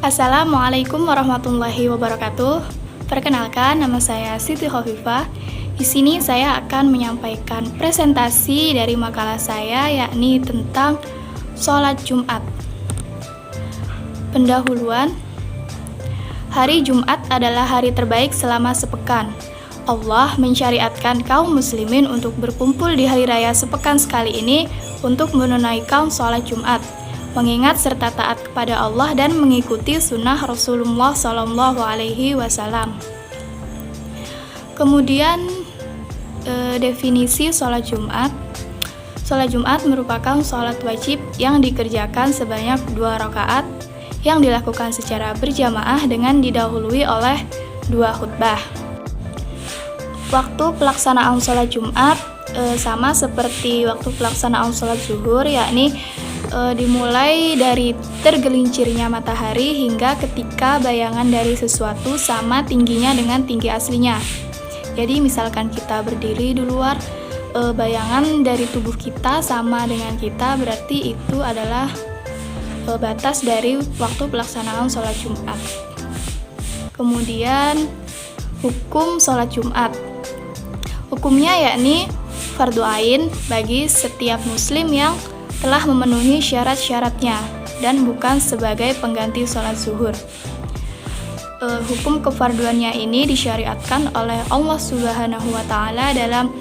Assalamualaikum warahmatullahi wabarakatuh. Perkenalkan, nama saya Siti Khofifah. Di sini saya akan menyampaikan presentasi dari makalah saya, yakni tentang sholat Jumat. Pendahuluan. Hari Jumat adalah hari terbaik selama sepekan. Allah mensyariatkan kaum muslimin untuk berkumpul di hari raya sepekan sekali ini untuk menunaikan sholat Jumat, mengingat serta taat kepada Allah dan mengikuti sunnah Rasulullah SAW. Kemudian definisi sholat Jumat. Sholat Jumat merupakan sholat wajib yang dikerjakan sebanyak 2 rakaat yang dilakukan secara berjamaah dengan didahului oleh 2 khutbah. Waktu pelaksanaan sholat Jumat sama seperti waktu pelaksanaan sholat zuhur, yakni dimulai dari tergelincirnya matahari hingga ketika bayangan dari sesuatu sama tingginya dengan tinggi aslinya. Jadi misalkan kita berdiri di luar, bayangan dari tubuh kita sama dengan kita, berarti itu adalah batas dari waktu pelaksanaan sholat Jumat. Kemudian hukum sholat Jumat. Hukumnya yakni fardu ain bagi setiap muslim yang telah memenuhi syarat-syaratnya dan bukan sebagai pengganti sholat zuhur. Hukum kefarduannya ini disyariatkan oleh Allah Subhanahu wa Ta'ala dalam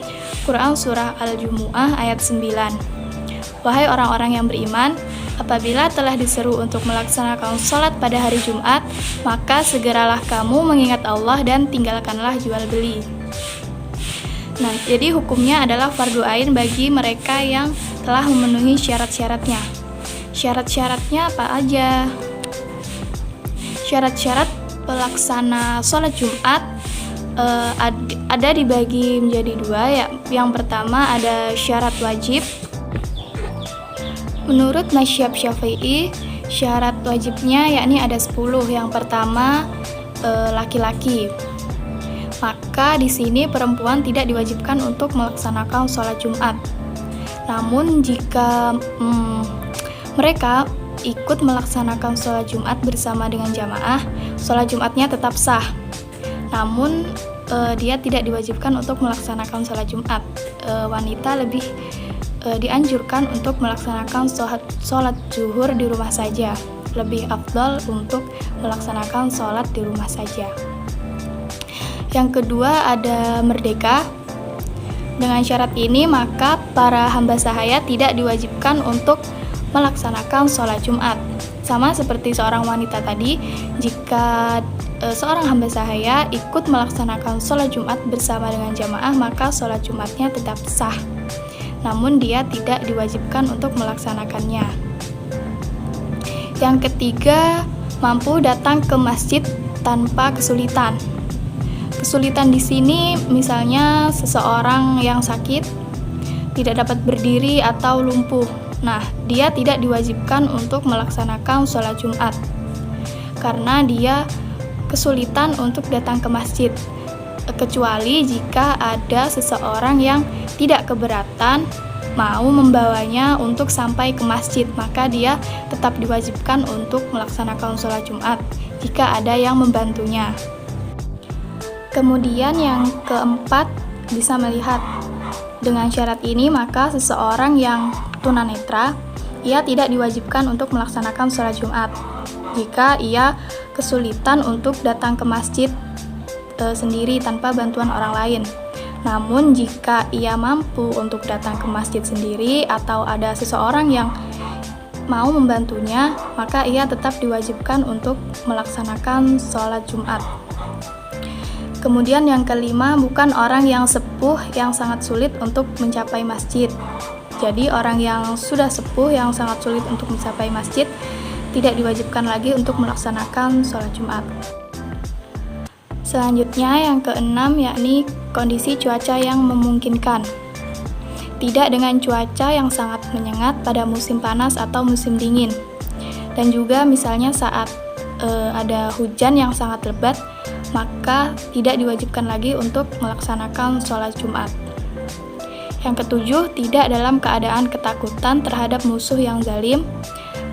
Quran Surah Al-Jumu'ah ayat 9. Wahai orang-orang yang beriman, apabila telah diseru untuk melaksanakan sholat pada hari Jumat, maka segeralah kamu mengingat Allah dan tinggalkanlah jual beli. Nah, jadi hukumnya adalah fardu ain bagi mereka yang telah memenuhi syarat-syaratnya. Syarat-syaratnya apa aja? Syarat-syarat pelaksana sholat Jumat ada dibagi menjadi 2 ya. Yang pertama ada syarat wajib. Menurut mazhab Syafi'i, syarat wajibnya yakni ada 10. Yang pertama laki-laki. Maka di sini perempuan tidak diwajibkan untuk melaksanakan sholat Jumat. Namun jika mereka ikut melaksanakan sholat Jumat bersama dengan jamaah, sholat Jumatnya tetap sah. Namun dia tidak diwajibkan untuk melaksanakan sholat Jumat. Wanita lebih dianjurkan untuk melaksanakan sholat zuhur di rumah saja. Lebih afdal untuk melaksanakan sholat di rumah saja. Yang kedua ada merdeka. Dengan syarat ini maka para hamba sahaya tidak diwajibkan untuk melaksanakan sholat Jumat. Sama seperti seorang wanita tadi, jika seorang hamba sahaya ikut melaksanakan sholat Jumat bersama dengan jamaah, maka sholat Jumatnya tetap sah. Namun dia tidak diwajibkan untuk melaksanakannya. Yang ketiga, mampu datang ke masjid tanpa kesulitan. Kesulitan di sini misalnya seseorang yang sakit, tidak dapat berdiri atau lumpuh. Nah, dia tidak diwajibkan untuk melaksanakan sholat Jumat karena dia kesulitan untuk datang ke masjid. Kecuali jika ada seseorang yang tidak keberatan mau membawanya untuk sampai ke masjid, maka dia tetap diwajibkan untuk melaksanakan sholat Jumat jika ada yang membantunya. Kemudian yang keempat, bisa melihat. Dengan syarat ini maka seseorang yang tunanetra, ia tidak diwajibkan untuk melaksanakan sholat Jumat jika ia kesulitan untuk datang ke masjid sendiri tanpa bantuan orang lain. Namun jika ia mampu untuk datang ke masjid sendiri atau ada seseorang yang mau membantunya, maka ia tetap diwajibkan untuk melaksanakan sholat Jumat. Kemudian yang kelima, bukan orang yang sepuh yang sangat sulit untuk mencapai masjid. Jadi orang yang sudah sepuh yang sangat sulit untuk mencapai masjid tidak diwajibkan lagi untuk melaksanakan sholat Jumat. Selanjutnya yang keenam yakni kondisi cuaca yang memungkinkan. Tidak dengan cuaca yang sangat menyengat pada musim panas atau musim dingin. Dan juga misalnya saat ada hujan yang sangat lebat, maka tidak diwajibkan lagi untuk melaksanakan sholat Jumat. Yang ketujuh, tidak dalam keadaan ketakutan terhadap musuh yang zalim.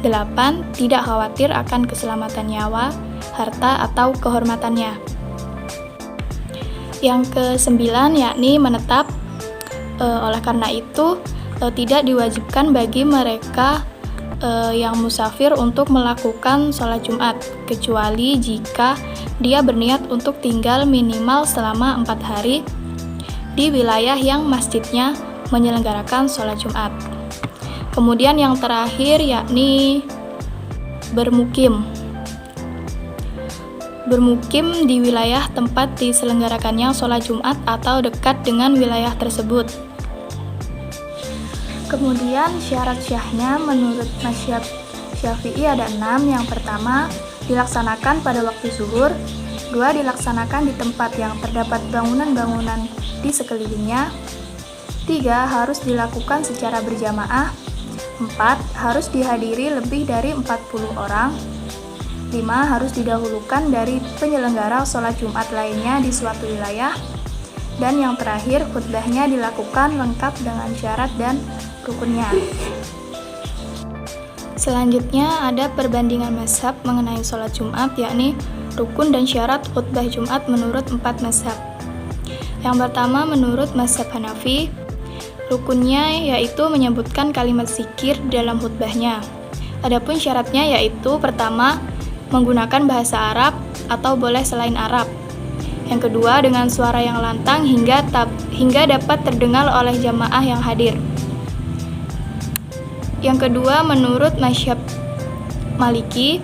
8. Tidak khawatir akan keselamatan nyawa, harta, atau kehormatannya. Yang ke-9 yakni menetap. Oleh karena itu, tidak diwajibkan bagi mereka yang musafir untuk melakukan sholat Jumat, kecuali jika dia berniat untuk tinggal minimal selama 4 hari di wilayah yang masjidnya menyelenggarakan sholat Jumat. Kemudian yang terakhir yakni bermukim. Bermukim di wilayah tempat diselenggarakannya sholat Jumat atau dekat dengan wilayah tersebut. Kemudian syarat syahnya menurut mazhab Syafi'i ada 6. Yang pertama, dilaksanakan pada waktu zuhur. 2. Dilaksanakan di tempat yang terdapat bangunan-bangunan di sekelilingnya. 3. Harus dilakukan secara berjamaah. 4. Harus dihadiri lebih dari 40 orang. 5. Harus didahulukan dari penyelenggara sholat Jumat lainnya di suatu wilayah. Dan yang terakhir, khutbahnya dilakukan lengkap dengan syarat dan rukunnya. Selanjutnya ada perbandingan mazhab mengenai sholat Jumat, yakni rukun dan syarat khutbah Jumat menurut 4 mazhab. Yang pertama menurut mazhab Hanafi, rukunnya yaitu menyebutkan kalimat zikir dalam khutbahnya. Adapun syaratnya yaitu pertama, menggunakan bahasa Arab atau boleh selain Arab. Yang kedua, dengan suara yang lantang hingga dapat terdengar oleh jamaah yang hadir. Yang kedua, menurut mazhab Maliki,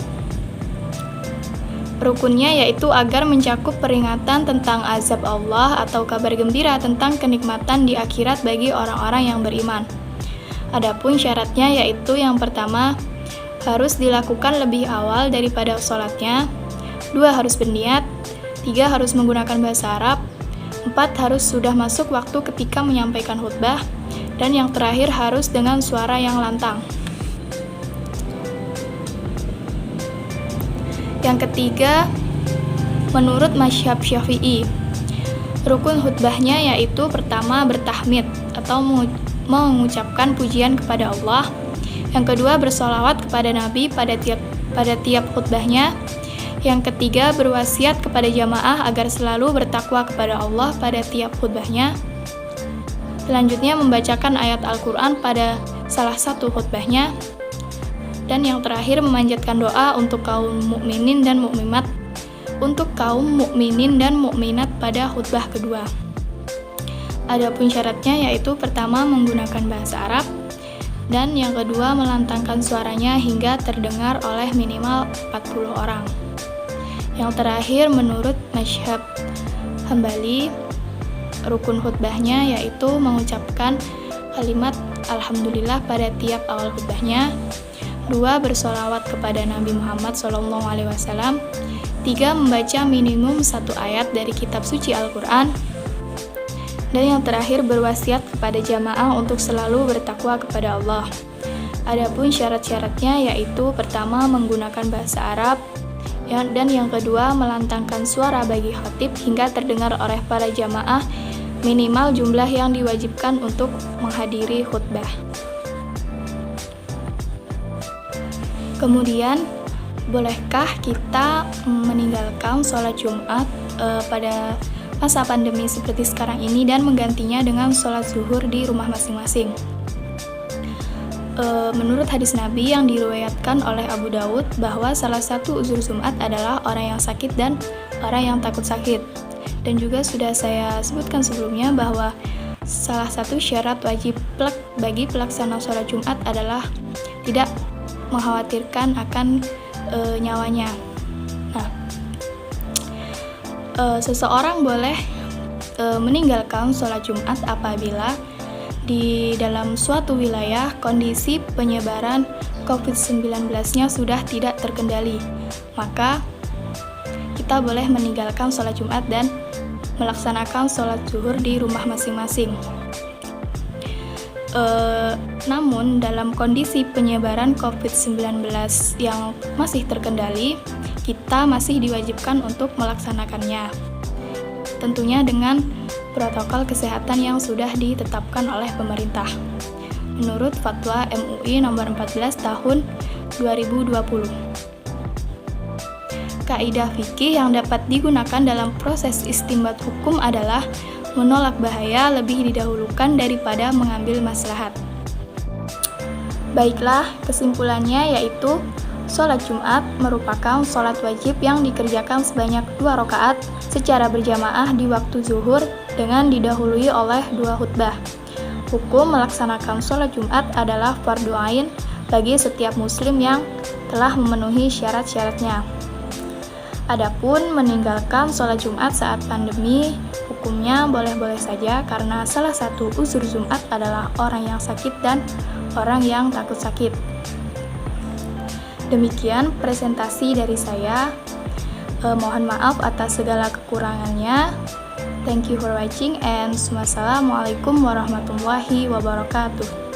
rukunnya yaitu agar mencakup peringatan tentang azab Allah atau kabar gembira tentang kenikmatan di akhirat bagi orang-orang yang beriman. Adapun syaratnya yaitu yang pertama, harus dilakukan lebih awal daripada sholatnya. 2. Harus berniat. 3. Harus menggunakan bahasa Arab. 4. Harus sudah masuk waktu ketika menyampaikan khutbah. Dan yang terakhir harus dengan suara yang lantang. Yang ketiga, menurut mazhab Syafi'i, rukun khutbahnya yaitu pertama bertahmid atau mengucapkan pujian kepada Allah. Yang kedua, bersolawat kepada Nabi pada tiap khutbahnya. Yang ketiga, berwasiat kepada jamaah agar selalu bertakwa kepada Allah pada tiap khutbahnya. Selanjutnya, membacakan ayat Al-Quran pada salah satu khutbahnya. Dan yang terakhir, memanjatkan doa untuk kaum mukminin dan mukminat pada khutbah kedua. Adapun syaratnya yaitu pertama menggunakan bahasa Arab, dan yang kedua melantangkan suaranya hingga terdengar oleh minimal 40 orang. Yang terakhir menurut mazhab Hambali, rukun khutbahnya yaitu mengucapkan kalimat Alhamdulillah pada tiap awal khutbahnya. 2. Bersolawat kepada Nabi Muhammad SAW. 3. Membaca minimum 1 ayat dari kitab suci Al-Quran. Dan yang terakhir berwasiat kepada jamaah untuk selalu bertakwa kepada Allah. Adapun syarat-syaratnya yaitu pertama menggunakan bahasa Arab, dan yang kedua melantangkan suara bagi khatib hingga terdengar oleh para jamaah minimal jumlah yang diwajibkan untuk menghadiri khutbah. Kemudian, bolehkah kita meninggalkan sholat Jumat pada masa pandemi seperti sekarang ini dan menggantinya dengan sholat zuhur di rumah masing-masing? Menurut hadis Nabi yang diriwayatkan oleh Abu Daud bahwa salah satu uzur Jumat adalah orang yang sakit dan orang yang takut sakit. Dan juga sudah saya sebutkan sebelumnya bahwa salah satu syarat wajib bagi pelaksana sholat Jumat adalah tidak mengkhawatirkan akan nyawanya. Nah, seseorang boleh meninggalkan sholat Jumat apabila di dalam suatu wilayah kondisi penyebaran COVID-19-nya sudah tidak terkendali. Maka kita boleh meninggalkan sholat Jumat dan melaksanakan sholat zuhur di rumah masing-masing. Namun dalam kondisi penyebaran COVID-19 yang masih terkendali, kita masih diwajibkan untuk melaksanakannya. Tentunya dengan protokol kesehatan yang sudah ditetapkan oleh pemerintah. Menurut Fatwa MUI nomor 14 tahun 2020. Kaidah fikih yang dapat digunakan dalam proses istinbat hukum adalah menolak bahaya lebih didahulukan daripada mengambil maslahat. Baiklah, kesimpulannya yaitu sholat Jumat merupakan sholat wajib yang dikerjakan sebanyak 2 rakaat secara berjamaah di waktu zuhur dengan didahului oleh 2 khutbah. Hukum melaksanakan sholat Jumat adalah fardu ain bagi setiap muslim yang telah memenuhi syarat-syaratnya. Adapun meninggalkan sholat Jumat saat pandemi, hukumnya boleh-boleh saja karena salah satu uzur Jumat adalah orang yang sakit dan orang yang takut sakit. Demikian presentasi dari saya. Mohon maaf atas segala kekurangannya. Thank you for watching and wassalamualaikum warahmatullahi wabarakatuh.